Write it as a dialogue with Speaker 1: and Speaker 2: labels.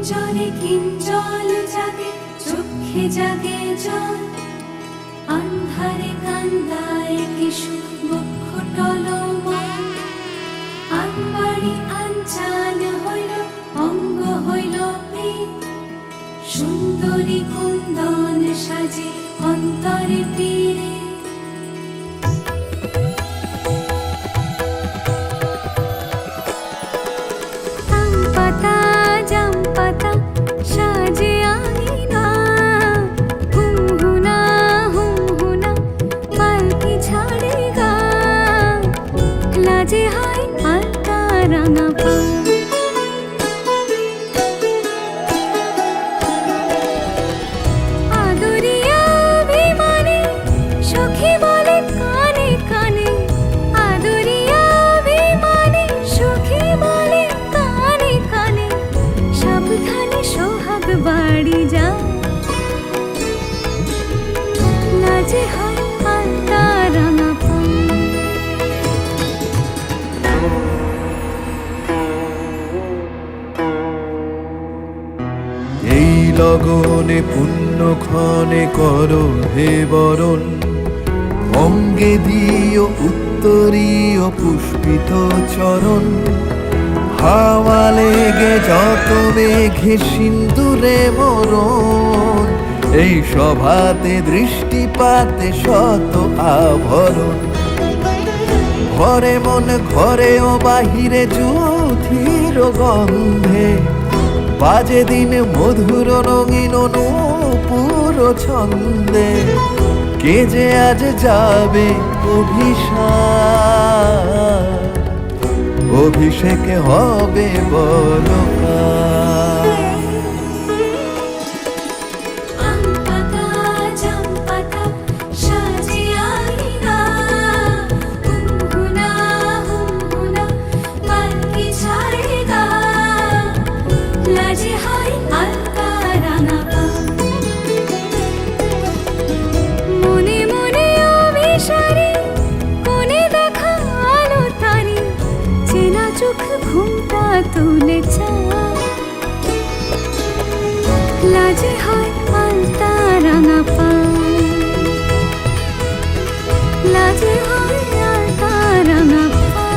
Speaker 1: কুঞ্জরে কিঞ্জল জাগে, চোখে জাগে জল, আন্ধারে কান্দায় কিশু বক্ষ টলমল। আনবাড়ি আঞ্চান হইল, অঙ্গ হইল পীত, সুন্দরী কুন্দন সাজে অন্তরে পীরে।
Speaker 2: লগনে পুণ্যক্ষণে করো হে বরণ, অঙ্গে দিও উত্তরীয় পুষ্পিত চরণ। হাওয়া লেগে যত মেঘে সিন্দুরে মরণ, এই সভাতে দৃষ্টিপাতে শত আভরণ। ঘরে মন ঘরে ও বাহিরে যুথির গন্ধে, বাজে দিন মধুর রঙিন নূপুর ছন্দে। কে যে আজ যাবে অভিষেকে হবে বলো কার।
Speaker 1: তুলে লাজে হয় আলতা রাঙা পা, লাজে হয় আলতা রাঙা পা।